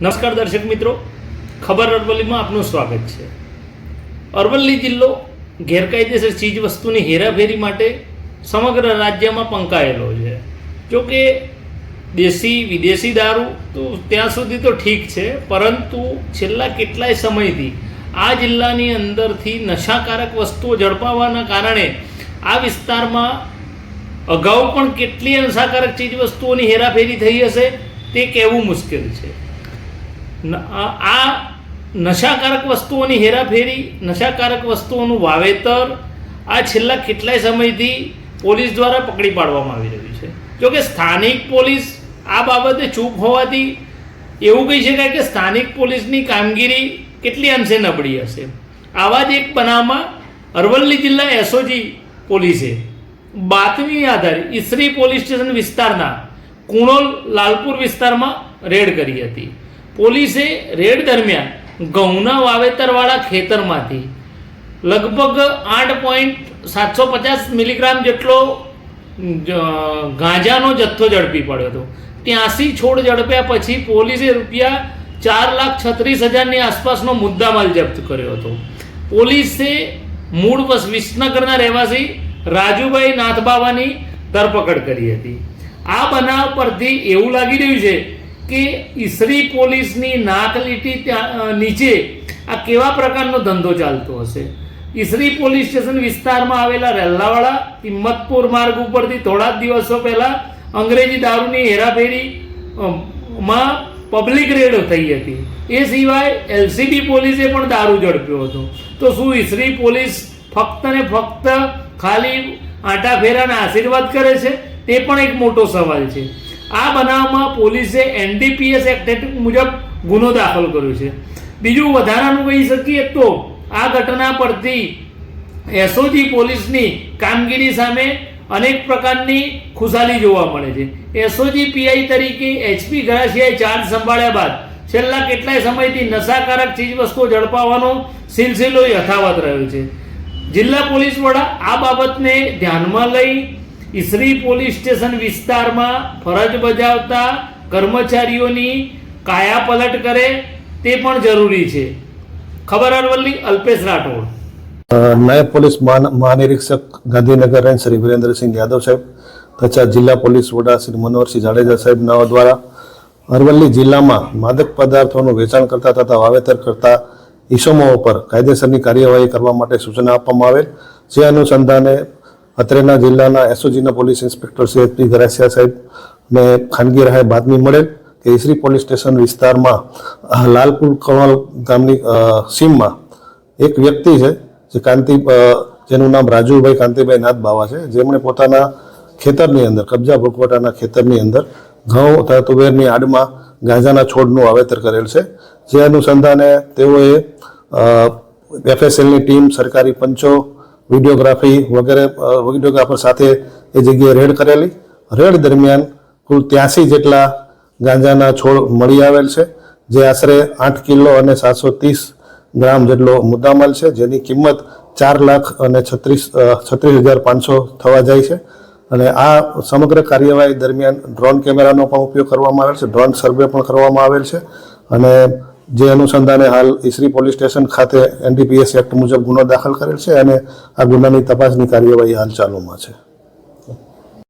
નમસ્કાર દર્શક મિત્રો, ખબર અરવલ્લીમાં આપનું સ્વાગત છે। અરવલ્લી જિલ્લો ગેરકાયદેસર ચીજ વસ્તુની હેરાફેરી માટે સમગ્ર રાજ્યમાં પંકાયેલો છે। જોકે દેશી વિદેશી દારૂ તો ત્યાં સુધી તો ઠીક છે, પરંતુ છેલ્લા કેટલાય સમયથી આ જિલ્લાની અંદરથી નશાકારક વસ્તુઓ ઝડપાવાના કારણે આ વિસ્તારમાં અગાઉ પણ કેટલી નશાકારક ચીજ વસ્તુઓની હેરાફેરી થઈ હશે તે કહેવું મુશ્કેલ છે। આ નશાકારક વસ્તુઓની હેરાફેરી, નશાકારક વસ્તુઓનું વાવેતર આ છેલ્લા કેટલાય સમયથી પોલીસ દ્વારા પકડી પાડવામાં આવી રહ્યું છે। જોકે સ્થાનિક પોલીસ આ બાબતે ચૂપ હોવાથી એવું કહી શકાય કે સ્થાનિક પોલીસની કામગીરી કેટલી અંશે નબળી હશે। આવા જ એક બનાવમાં અરવલ્લી જિલ્લા એસઓજી પોલીસે બાતમી આધારે ઈસરી પોલીસ સ્ટેશન વિસ્તારના કુણોલ લાલપુર વિસ્તારમાં રેડ કરી હતી। પોલીસે રેડ દરમિયાન ઘઉંના વાવેતરવાળા ખેતરમાંથી લગભગ 8.750 મિલીગ્રામ જેટલો ગાંજાનો જથ્થો ઝડપી પડ્યો હતો। 83 છોડ ઝડપ્યા પછી પોલીસે રૂપિયા 4,36,000ની આસપાસનો મુદ્દામાલ જપ્ત કર્યો હતો। પોલીસે મૂળ વિસનગરના રહેવાસી રાજુભાઈ નાથબાવાની ધરપકડ કરી હતી। આ બનાવ પરથી એવું લાગી રહ્યું છે કે ઈસરી પોલીસની નાકલીટી નીચે આ કેવા પ્રકારનો ધંધો ચાલતો હશે। ઈસરી પોલીસ સ્ટેશન વિસ્તારમાં આવેલા રેલ્લાવાળા હિંમતપુર માર્ગ ઉપરથી થોડા જ દિવસો પહેલાં અંગ્રેજી દારૂની હેરાફેરીમાં પબ્લિક રેડ થઈ હતી। એ સિવાય એલસીબી પોલીસે પણ દારૂ ઝડપ્યો હતો। તો શું ઈસરી પોલીસ ફક્ત ને ફક્ત ખાલી આંટા ફેરાના આશીર્વાદ કરે છે? તે પણ એક મોટો સવાલ છે। આ બનાવમાં પોલીસે એનડીપીએસ એક્ટ મુજબ ગુનો દાખલ કર્યો છે। બીજું વધારાનું કહી શકીએ તો આ ઘટના પરથી એસઓજી પોલીસની કામગીરી સામે અનેક પ્રકારની ખુશાલી જોવા મળે છે। એસઓજી પીઆઈ તરીકે એચપી ગરાસિયાએ ચાર્જ સંભાળ્યા બાદ છેલ્લા કેટલાય સમયથી નશાકારક ચીજવસ્તુઓ ઝડપાવવાનો સિલસિલો યથાવત રહ્યો છે। જિલ્લા પોલીસ વડા આ બાબતને ધ્યાનમાં લઈ ઈસરી પોલીસ સ્ટેશન વિસ્તારમાં ફરજ બજાવતા કર્મચારીઓની કાયાપલટ કરે તે પણ જરૂરી છે। ખબર અરવલ્લી, અલ્પેશ રાઠોડ। નાયબ પોલીસ મહાનિરીક્ષક ગાંધીનગર રેન્જ શ્રી વિરેન્દ્રસિંહ યાદવ સાહેબ તથા જિલ્લા પોલીસ વડા શ્રી મનોહરસિંહ જાડેજા સાહેબના દ્વારા અરવલ્લી જિલ્લામાં માદક પદાર્થોનું વેચાણ કરતા તથા વાવેતર કરતા ઈસમો પર કાયદેસરની કાર્યવાહી કરવા માટે સૂચના આપવામાં આવેલ। જે અનુસંધાને અત્રેના જિલ્લાના એસઓજીના પોલીસ ઇન્સ્પેક્ટર શ્રી એચપી ગરાસિયા સાહેબને ખાનગી રાહે બાતમી મળેલ કે ઈસરી પોલીસ સ્ટેશન વિસ્તારમાં લાલપુર કણોલ ગામની સીમમાં એક વ્યક્તિ છે જેનું નામ રાજુભાઈ કાંતિભાઈ નાથબાવા છે, જેમણે પોતાના ખેતરની અંદર કબજા ભોગવટાના ખેતરની અંદર ઘઉં તથા તુવેરની આડમાં ગાંજાના છોડનું વાવેતર કરેલ છે। જે અનુસંધાને તેઓએ એફએસએલની ટીમ, સરકારી પંચો, વિડીયોગ્રાફર સાથે એ જગ્યાએ રેડ કરેલી। રેડ દરમિયાન કુલ 83 જેટલા ગાંજાના છોડ મળી આવેલ છે, જે આશરે 8 કિલો અને 730 ગ્રામ જેટલો મુદ્દામાલ છે, જેની કિંમત 4,36,500 થવા જાય છે। અને આ સમગ્ર કાર્યવાહી દરમિયાન ડ્રોન કેમેરાનો પણ ઉપયોગ કરવામાં આવેલ છે, ડ્રોન સર્વે પણ કરવામાં આવેલ છે। અને જે અનુસંધાને હાલ ઈસરી પોલીસ સ્ટેશન ખાતે એનડીપીએસ એક્ટ મુજબ ગુનો દાખલ કરેલ છે અને આ ગુનાની તપાસની કાર્યવાહી હાલ ચાલુમાં છે।